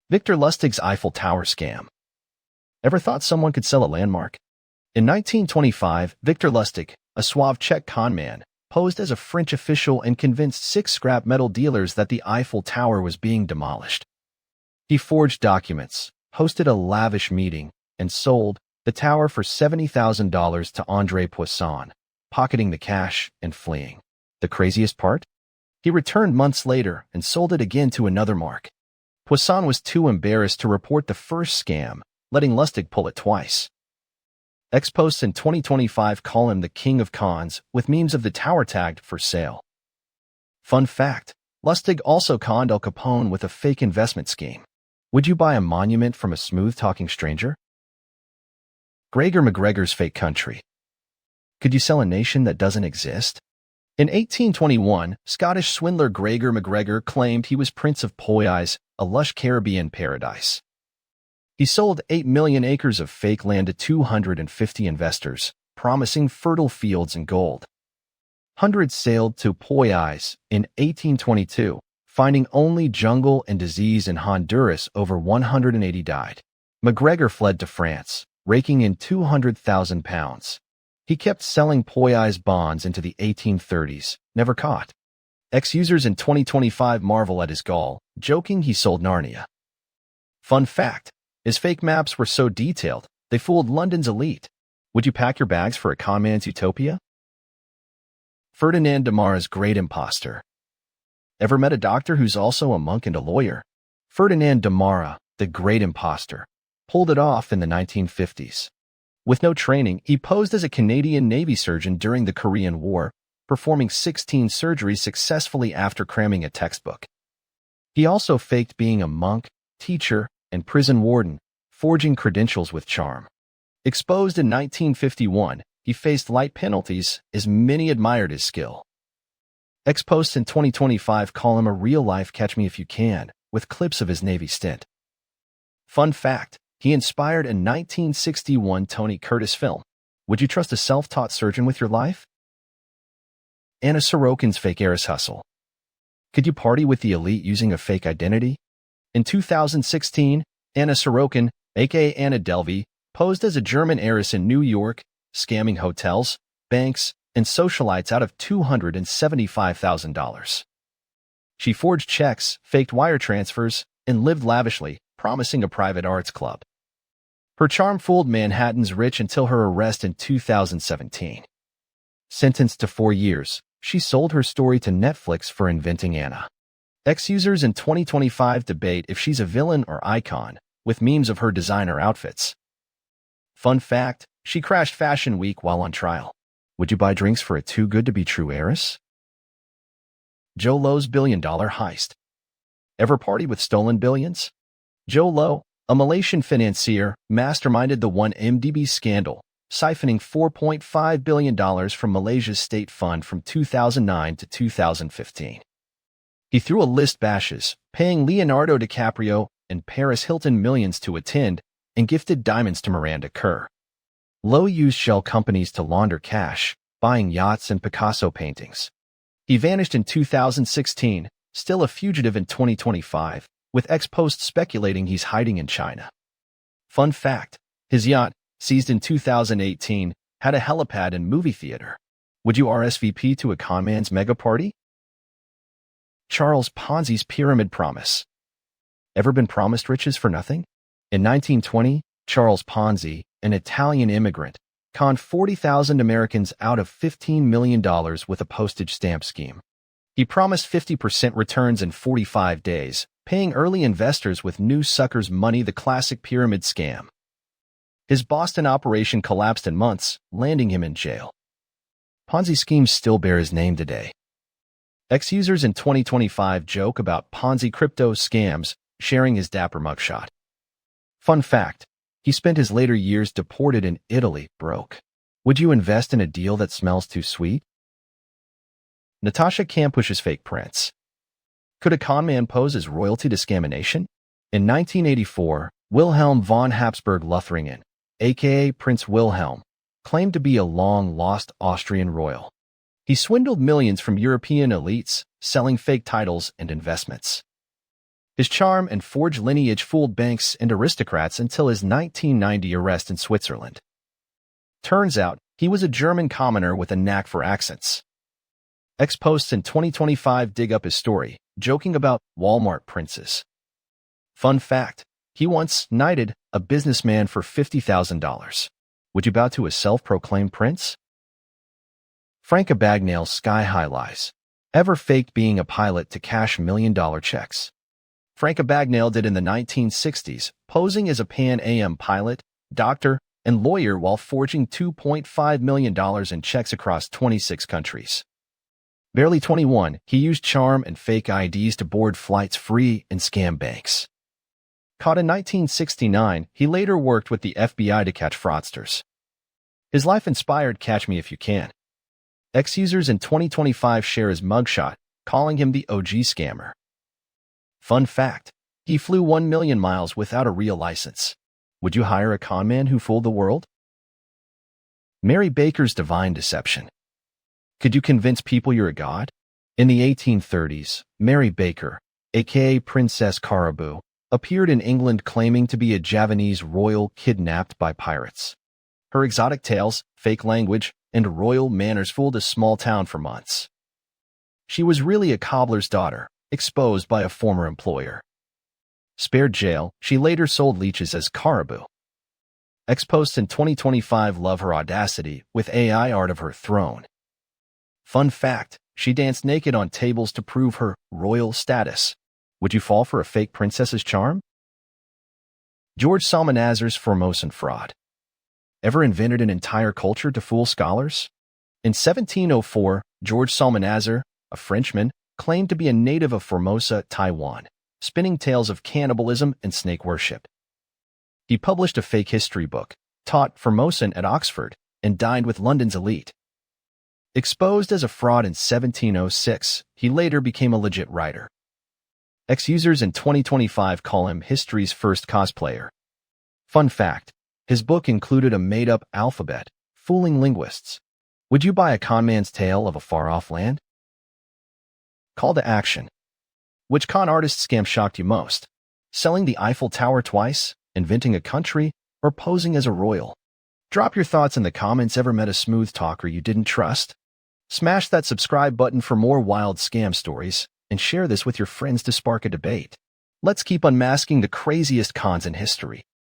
Victor Lustig's Eiffel Tower scam. Ever thought someone could sell a landmark? In 1925, Victor Lustig, a suave Czech conman, posed as a French official and convinced 6 scrap metal dealers that the Eiffel Tower was being demolished. He forged documents, hosted a lavish meeting, and sold the tower for $70,000 to André Poisson, pocketing the cash and fleeing. The craziest part? He returned months later and sold it again to another mark. Poisson was too embarrassed to report the first scam, letting Lustig pull it twice. Ex-posts in 2025 call him the king of cons, with memes of the tower tagged for sale. Fun fact, Lustig also conned Al Capone with a fake investment scheme. Would you buy a monument from a smooth-talking stranger? Gregor MacGregor's fake country. Could you sell a nation that doesn't exist? In 1821, Scottish swindler Gregor MacGregor claimed he was Prince of Poise, a lush Caribbean paradise. He sold 8 million acres of fake land to 250 investors, promising fertile fields and gold. Hundreds sailed to Poise in 1822, finding only jungle and disease in Honduras. Over 180 died. MacGregor fled to France, raking in £200,000. He kept selling Poise bonds into the 1830s, never caught. Ex-users in 2025 marvel at his gall, joking he sold Narnia. Fun fact, his fake maps were so detailed, they fooled London's elite. Would you pack your bags for a conman's utopia? Ferdinand Demara's great impostor. Ever met a doctor who's also a monk and a lawyer? Ferdinand Demara, the great impostor, pulled it off in the 1950s. With no training, he posed as a Canadian Navy surgeon during the Korean War, performing 16 surgeries successfully after cramming a textbook. He also faked being a monk, teacher, and prison warden, forging credentials with charm. Exposed in 1951, he faced light penalties as many admired his skill. Ex-posts in 2025 call him a real-life Catch Me If You Can, with clips of his Navy stint. Fun fact, he inspired a 1961 Tony Curtis film. Would you trust a self-taught surgeon with your life? Anna Sorokin's fake heiress hustle. Could you party with the elite using a fake identity? In 2016, Anna Sorokin, aka Anna Delvey, posed as a German heiress in New York, scamming hotels, banks, and socialites out of $275,000. She forged checks, faked wire transfers, and lived lavishly, promising a private arts club. Her charm fooled Manhattan's rich until her arrest in 2017. Sentenced to 4 years, she sold her story to Netflix for inventing Anna. Ex-users in 2025 debate if she's a villain or icon, with memes of her designer outfits. Fun fact, she crashed Fashion Week while on trial. Would you buy drinks for a too-good-to-be-true heiress? Joe Lo's billion-dollar heist. Ever party with stolen billions? Joe Lo, a Malaysian financier, masterminded the 1MDB scandal, siphoning $4.5 billion from Malaysia's state fund from 2009 to 2015. He threw a list bashes, paying Leonardo DiCaprio and Paris Hilton millions to attend, and gifted diamonds to Miranda Kerr. Lo used shell companies to launder cash, buying yachts and Picasso paintings. He vanished in 2016, still a fugitive in 2025, with ex-posts speculating he's hiding in China. Fun fact, his yacht, seized in 2018, had a helipad and movie theater. Would you RSVP to a conman's mega party? Charles Ponzi's pyramid promise. Ever been promised riches for nothing? In 1920, Charles Ponzi, an Italian immigrant, conned 40,000 Americans out of $15 million with a postage stamp scheme. He promised 50% returns in 45 days, paying early investors with new suckers' money, the classic pyramid scam. His Boston operation collapsed in months, landing him in jail. Ponzi schemes still bear his name today. Ex-users in 2025 joke about Ponzi crypto scams, sharing his dapper mugshot. Fun fact, he spent his later years deported in Italy, broke. Would you invest in a deal that smells too sweet? Natascha Kampusch's fake prince. Could a conman pose as royalty to scam a nation? In 1984, Wilhelm von Habsburg-Lothringen, aka Prince Wilhelm, claimed to be a long-lost Austrian royal. He swindled millions from European elites, selling fake titles and investments. His charm and forged lineage fooled banks and aristocrats until his 1990 arrest in Switzerland. Turns out, he was a German commoner with a knack for accents. X posts in 2025 dig up his story, joking about Walmart princes. Fun fact, he once knighted a businessman for $50,000. Would you bow to a self-proclaimed prince? Frank Abagnale's sky-high lies. Ever faked being a pilot to cash million-dollar checks? Frank Abagnale did in the 1960s, posing as a Pan Am pilot, doctor, and lawyer while forging $2.5 million in checks across 26 countries. Barely 21, he used charm and fake IDs to board flights free and scam banks. Caught in 1969, he later worked with the FBI to catch fraudsters. His life inspired Catch Me If You Can. Ex-users in 2025 share his mugshot, calling him the OG scammer. Fun fact, he flew 1 million miles without a real license. Would you hire a conman who fooled the world? Mary Baker's divine deception. Could you convince people you're a god? In the 1830s, Mary Baker, aka Princess Caraboo, appeared in England claiming to be a Javanese royal kidnapped by pirates. Her exotic tales, fake language, and royal manners fooled a small town for months. She was really a cobbler's daughter, exposed by a former employer. Spared jail, she later sold leeches as Caraboo. Ex-posts in 2025 love her audacity with AI art of her throne. Fun fact, she danced naked on tables to prove her royal status. Would you fall for a fake princess's charm? George Psalmanazar's Formosan fraud. Ever invented an entire culture to fool scholars? In 1704, George Psalmanazar, a Frenchman, claimed to be a native of Formosa, Taiwan, spinning tales of cannibalism and snake worship. He published a fake history book, taught Formosan at Oxford, and dined with London's elite. Exposed as a fraud in 1706, he later became a legit writer. Ex-users in 2025 call him history's first cosplayer. Fun fact, his book included a made-up alphabet, fooling linguists. Would you buy a conman's tale of a far-off land? Call to action. Which con artist scam shocked you most? Selling the Eiffel Tower twice, inventing a country, or posing as a royal? Drop your thoughts in the comments. Ever met a smooth talker you didn't trust? Smash that subscribe button for more wild scam stories, and share this with your friends to spark a debate. Let's keep unmasking the craziest cons in history.